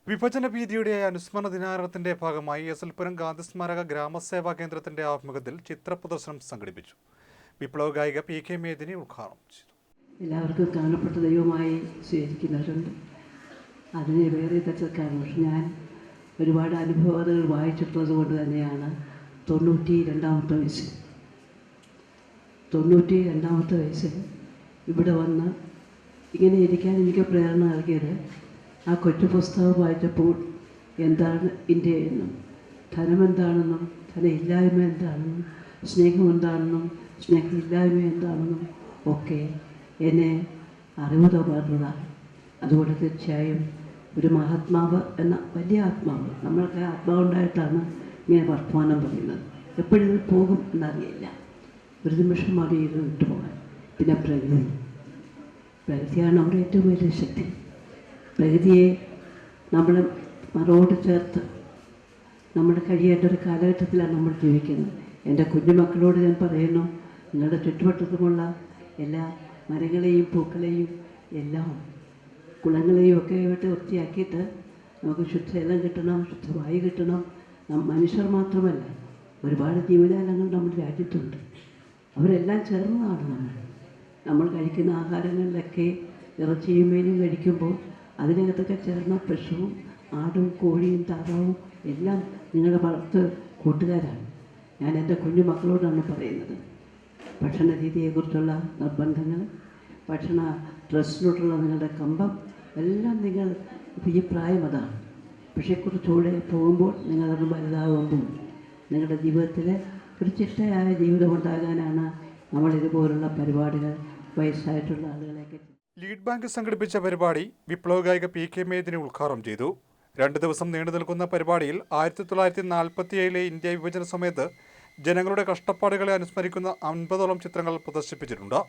വിഭജന ഭീതിയുടെ അനുസ്മരണ ദിനാചരണത്തിന്റെ ഭാഗമായി എസൽപുരം ഗാന്ധിസ്മാരക ഗ്രാമസേവാ കേന്ദ്രത്തിന്റെ ആഭിമുഖ്യത്തിൽ ചിത്രപ്രദർശനം സംഘടിപ്പിച്ചു. വിപ്ലവ ഗായിക PK മേദിനി ഉദ്ഘാടനം ചെയ്തു. എല്ലാവർക്കും കാണപ്പെട്ട ദൈവമായി സ്വീകരിക്കുന്നവരുണ്ട്. അതിനെ വേറെ തരത്തിലാണ്. പക്ഷെ ഞാൻ ഒരുപാട് അനുഭവങ്ങൾ വായിച്ചിട്ടുള്ളത് കൊണ്ട് തന്നെയാണ് 92ാമത്തെ വയസ്സിൽ ഇവിടെ വന്ന് ഇങ്ങനെ ഇരിക്കാൻ എനിക്ക് പ്രേരണ നൽകിയത് ആ കൊച്ചു പുസ്തകം വായിച്ചപ്പോൾ എന്താണ് ഇന്ത്യ എന്നും, ധനമെന്താണെന്നും ധനമില്ലായ്മ എന്താണെന്നും സ്നേഹം എന്താണെന്നും സ്നേഹമില്ലായ്മ എന്താണെന്നും ഒക്കെ എന്നെ അറിവ് പകർന്നതാണ്. അതുകൊണ്ട് തീർച്ചയായും ഒരു മഹാത്മാവ് എന്ന വലിയ ആത്മാവ്, നമ്മൾക്ക് ആത്മാവുണ്ടായിട്ടാണ് ഇങ്ങനെ വർത്തമാനം പറയുന്നത്. എപ്പോഴും പോകും എന്നറിയില്ല, ഒരു നിമിഷം മാറി വിട്ടുപോകാൻ. പിന്നെ പ്രകൃതിയാണ് നമ്മുടെ ഏറ്റവും വലിയ ശക്തി. പ്രകൃതിയെ നമ്മൾ മറോട് ചേർത്ത് നമ്മൾ കഴിയേണ്ട ഒരു കാലഘട്ടത്തിലാണ് നമ്മൾ ജീവിക്കുന്നത്. എൻ്റെ കുഞ്ഞുമക്കളോട് ഞാൻ പറയുന്നു, നിങ്ങളുടെ ചുറ്റുവട്ടത്തുമുള്ള എല്ലാ മരങ്ങളെയും പൂക്കളെയും എല്ലാം കുളങ്ങളെയും ഒക്കെ ആയിട്ട് വൃത്തിയാക്കിയിട്ട് നമുക്ക് ശുദ്ധജലം കിട്ടണം, ശുദ്ധവായു കിട്ടണം. മനുഷ്യർ മാത്രമല്ല, ഒരുപാട് ജീവജാലങ്ങൾ നമ്മുടെ രാജ്യത്തുണ്ട്. അവരെല്ലാം ചേർന്നതാണ് നമ്മൾ കഴിക്കുന്ന ആഹാരങ്ങളിലൊക്കെ ഇറച്ചിയും മീനും കഴിക്കുമ്പോൾ അതിനകത്തൊക്കെ ചേർന്ന പശുവും ആടും കോഴിയും താറാവും എല്ലാം നിങ്ങളുടെ വളർത്ത് കൂട്ടുകാരാണ്. ഞാൻ എൻ്റെ കുഞ്ഞുമക്കളോടാണ് പറയുന്നത്, ഭക്ഷണ രീതിയെക്കുറിച്ചുള്ള നിർബന്ധങ്ങൾ, ഭക്ഷണ ഡ്രസ്സിനോടുള്ള നിങ്ങളുടെ കമ്പം എല്ലാം നിങ്ങൾ ഈ പ്രായം അതാണ്. പക്ഷേ കുറച്ചുകൂടെ പോകുമ്പോൾ നിങ്ങളത് വലുതാകുമ്പോൾ നിങ്ങളുടെ ജീവിതത്തിൽ ഒരു ചിട്ടയായ ജീവിതം ഉണ്ടാകാനാണ് നമ്മളിതുപോലുള്ള പരിപാടികൾ വയസ്സായിട്ടുള്ള ആളുകളെയൊക്കെ. ലീഡ് ബാങ്ക് സംഘടിപ്പിച്ച പരിപാടി വിപ്ലവ ഗായിക PK മേദിനി ഉദ്ഘാടനം ചെയ്തു. 2 ദിവസം നീണ്ടു നിൽക്കുന്ന പരിപാടിയിൽ 1947 ഇന്ത്യ വിഭജന സമയത്ത് ജനങ്ങളുടെ കഷ്ടപ്പാടുകളെ അനുസ്മരിക്കുന്ന 50ഓളം ചിത്രങ്ങൾ പ്രദർശിപ്പിച്ചിട്ടുണ്ട്.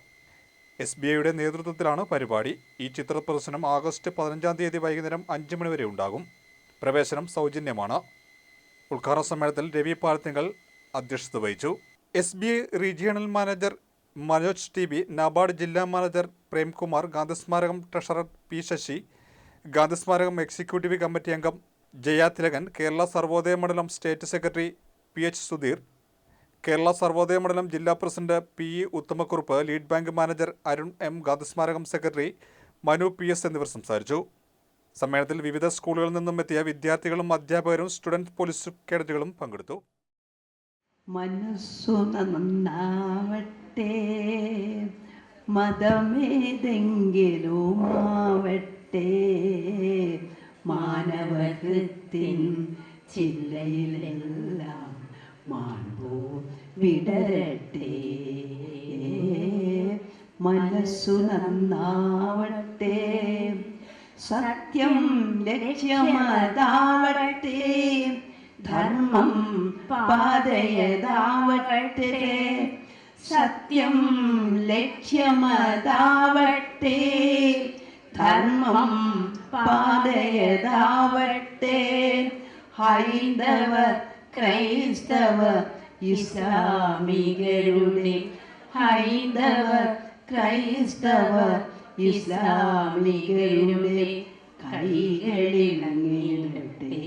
SBIയുടെ നേതൃത്വത്തിലാണ് പരിപാടി. ഈ ചിത്ര പ്രദർശനം ആഗസ്റ്റ് 15-ാം തീയതി വൈകുന്നേരം 5 മണി വരെ ഉണ്ടാകും. പ്രവേശനം സൗജന്യമാണ്. ഉദ്ഘാടന സമ്മേളനത്തിൽ രവി പാലത്തിങ്കൽ അധ്യക്ഷത വഹിച്ചു. SBI regional manager Manoj TB, NABARD ജില്ലാ manager Premkumar, Gandhismarakam treasurer P. Sasi, Gandhismarakam executive committee അംഗം Jaya Thilakan, Kerala Sarvodaya Mandalam state secretary PH Sudheer, Kerala Sarvodaya Mandalam ജില്ലാ president PE Uthamakurup, lead bank manager Arun M, Gandhismarakam secretary Manu PS എന്നിവർ സംസാരിച്ചു. സമ്മേളനത്തിൽ വിവിധ സ്കൂളുകളിൽ നിന്നും എത്തിയ വിദ്യാർത്ഥികളും അധ്യാപകരും സ്റ്റുഡൻറ് പോലീസ് കേഡറ്റുകളും പങ്കെടുത്തു. മനസ്സു നന്നാവട്ടെ, മതമേതെങ്കിലുമാവട്ടെ, മാനവകൃത്തിൻ ചില്ലയിലെല്ലാം മാൺപൂ വിടരട്ടെ. മനസ്സു നന്നാവട്ടെ, സത്യം ലക്ഷ്യമതാവട്ടെ, ധർമ്മം പാതയതാവട്ടെ, സത്യം ലക്ഷ്യമതാവട്ടെ, ധർമ്മം പാതയതാവട്ടെ. ഹൈന്ദവ ക്രൈസ്തവ ഇസ്ലാമികരുടെ, ഹൈന്ദവ ക്രൈസ്തവ ഇസ്ലാമികരുടെ കൈകളിണങ്ങിയിടട്ടെ.